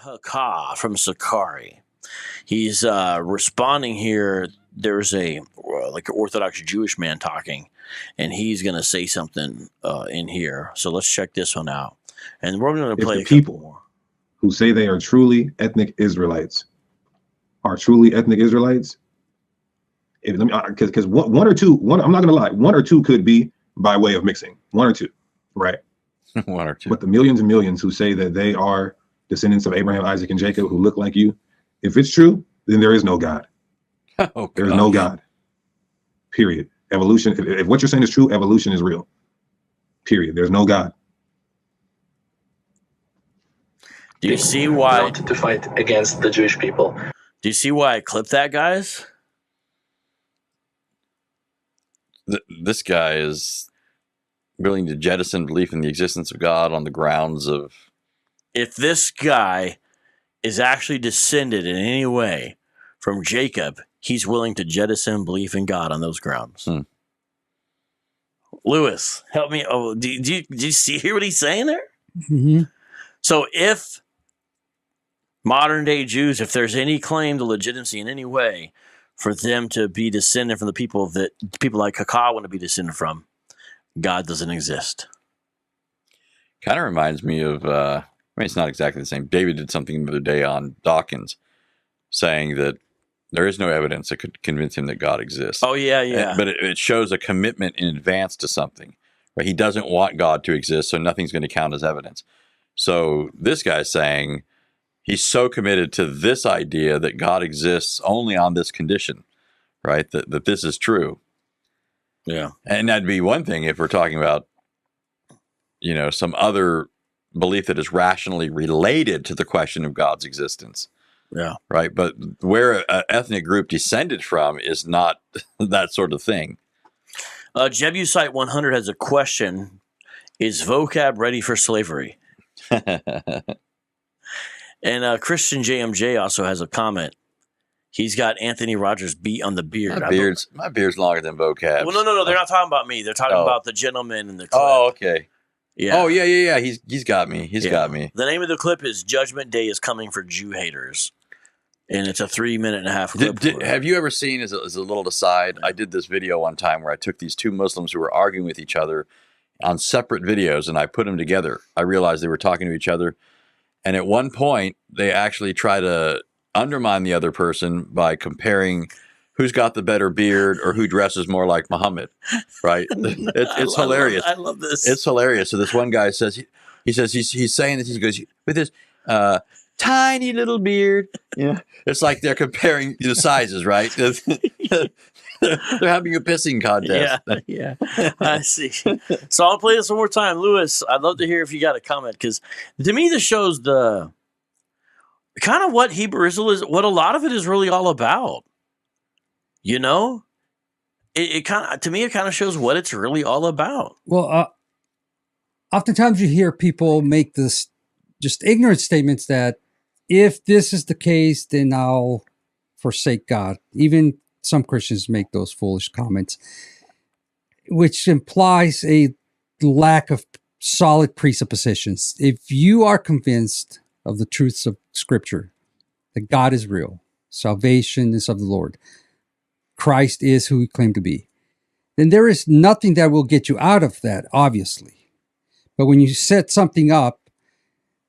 Haka from Sakari. He's responding here. There's a like an Orthodox Jewish man talking, and he's going to say something in here. So let's check this one out, and we're going to play a couple more. Who say they are truly ethnic Israelites are truly ethnic Israelites. Because one or two, I'm not going to lie, one or two could be by way of mixing, one or two, right? One or two. But the millions and millions who say that they are descendants of Abraham, Isaac, and Jacob who look like you, if it's true, then there is no God. Oh, there's no God. Period. Evolution. If what you're saying is true, evolution is real. Period. There's no God. Do you see why wanted to fight against the Jewish people? Do you see why I clipped that, guys? This guy is willing to jettison belief in the existence of God on the grounds of... If this guy is actually descended in any way from Jacob, he's willing to jettison belief in God on those grounds. Lewis, help me. Oh, do you hear what he's saying there? Mm-hmm. So if modern day Jews, if there's any claim to legitimacy in any way for them to be descended from the people that people like Haka want to be descended from, God doesn't exist. Kind of reminds me of, I mean, it's not exactly the same. David did something the other day on Dawkins saying that there is no evidence that could convince him that God exists. Oh, yeah. But it shows a commitment in advance to something. Right? He doesn't want God to exist, so nothing's going to count as evidence. So this guy's saying he's so committed to this idea that God exists only on this condition, right? That this is true. Yeah. And that'd be one thing if we're talking about, you know, some other belief that is rationally related to the question of God's existence. Yeah. Right. But where an ethnic group descended from is not that sort of thing. Jebusite 100 has a question. Is vocab ready for slavery? And Christian JMJ also has a comment. He's got Anthony Rogers beat on the beard. My beard's longer than vocab. Well, no. They're not talking about me. They're talking about the gentleman in the clip. Oh, okay. Yeah. Oh, yeah. He's got me. He's got me. The name of the clip is Judgment Day is Coming for Jew Haters. And it's a 3.5-minute clip. Have you ever seen, as a little aside, I did this video one time where I took these two Muslims who were arguing with each other on separate videos and I put them together. I realized they were talking to each other. And at one point, they actually try to undermine the other person by comparing who's got the better beard or who dresses more like Muhammad, right? It's hilarious. I love this. It's hilarious. So this one guy says, he's saying this, he goes, with this tiny little beard. Yeah. It's like they're comparing the sizes, right? They're having a pissing contest. Yeah. I see. So I'll play this one more time. Lewis, I'd love to hear if you got a comment, because to me this shows the kind of what Hebrew Israel is, what a lot of it is really all about. You know? It kind of, to me, it kind of shows what it's really all about. Well, oftentimes you hear people make this just ignorant statements that if this is the case, then I'll forsake God. Even some Christians make those foolish comments, which implies a lack of solid presuppositions. If you are convinced of the truths of Scripture, that God is real, salvation is of the Lord, Christ is who he claimed to be, then there is nothing that will get you out of that, obviously. But when you set something up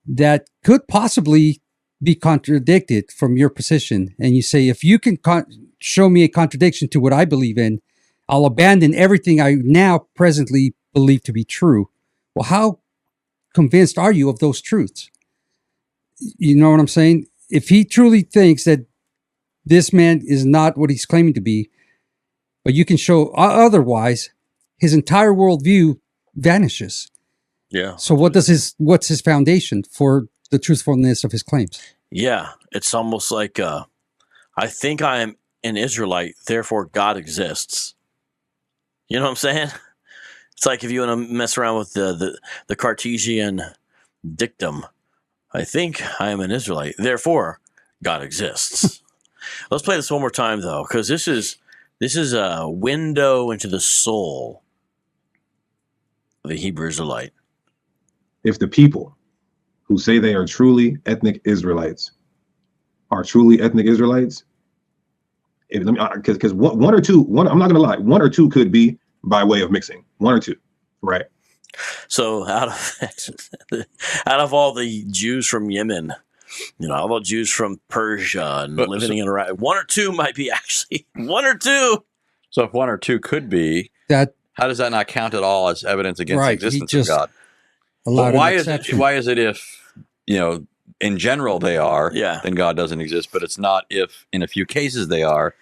that could possibly be contradicted from your position, and you say, if you can show me a contradiction to what I believe in, I'll abandon everything I now presently believe to be true. Well, how convinced are you of those truths? You know what I'm saying? If he truly thinks that this man is not what he's claiming to be, but you can show otherwise, his entire worldview vanishes. Yeah. So what's his foundation for the truthfulness of his claims? Yeah. It's almost like, I think I am an Israelite, therefore God exists. You know what I'm saying? It's like if you want to mess around with the Cartesian dictum, I think I am an Israelite, therefore God exists. Let's play this one more time, though, because this is a window into the soul of the Hebrew Israelite. If the people who say they are truly ethnic Israelites are truly ethnic Israelites. Because one or two, I'm not gonna lie, one or two could be by way of mixing, one or two, right? So out of all the Jews from Yemen, all the Jews from Persia and living in Iraq, one or two might be actually one or two. So if one or two could be, That how does that not count at all as evidence against the existence of God? Allowed Why an is it? exception. Why is it if in general they are, Yeah. then God doesn't exist, but it's not if in a few cases they are?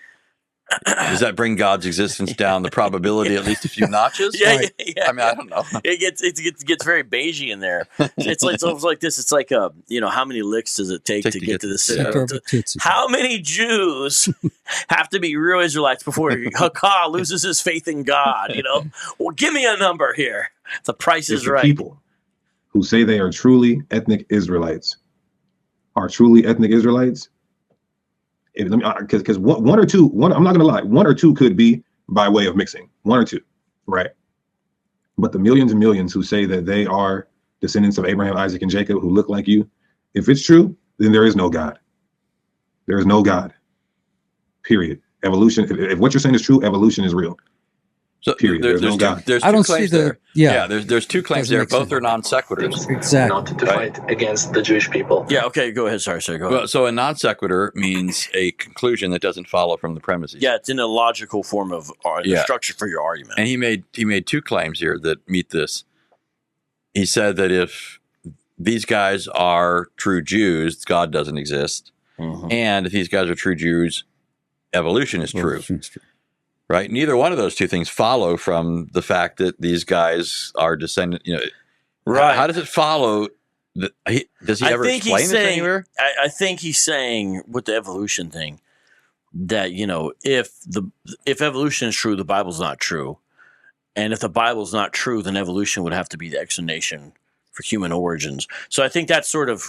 Does that bring God's existence down the probability at least a few notches? Yeah, Right. yeah. I mean, I don't know. It gets very beigey in there. It's almost like this. It's like how many licks does it take to get to the Stick center? over Tootsie. How many Jews have to be real Israelites before Hakah loses his faith in God? Well, give me a number here. The price If is the right. people who say they are truly ethnic Israelites are truly ethnic Israelites. Because one or two, I'm not gonna lie, one or two could be by way of mixing, one or two, right? But the millions and millions who say that they are descendants of Abraham, Isaac, and Jacob who look like you, if it's true, then there is no God. There is no God. Period. Evolution. If what you're saying is true, evolution is real. So Period. There's no God. There's I two don't see claims the there. yeah. There's two claims Doesn't there. make Both sense. are non sequiturs. Exactly. Not to Right. fight against the Jewish people. Yeah. Okay. Go ahead. Sorry. Go ahead. Well, so a non sequitur means a conclusion that doesn't follow from the premises. Yeah, it's in a logical form of the structure for your argument. And he made two claims here that meet this. He said that if these guys are true Jews, God doesn't exist. Mhm. And if these guys are true Jews, evolution is true. Right? Neither one of those two things follow from the fact that these guys are descendant. Right. How does it follow? Does he ever explain this anywhere? I think he's saying with the evolution thing that if evolution is true, the Bible's not true, and if the Bible's not true, then evolution would have to be the explanation for human origins. So I think that's sort of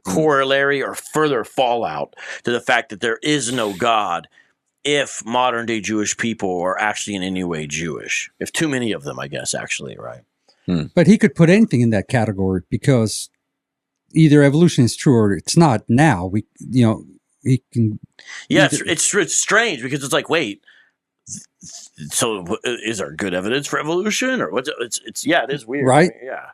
corollary or further fallout to the fact that there is no God. If modern day Jewish people are actually in any way Jewish, if too many of them, I guess, actually, right? But he could put anything in that category because either evolution is true or it's not. Now he can. Yeah, it's strange because it's like, wait, so is there good evidence for evolution or what's it is weird, Right? Yeah.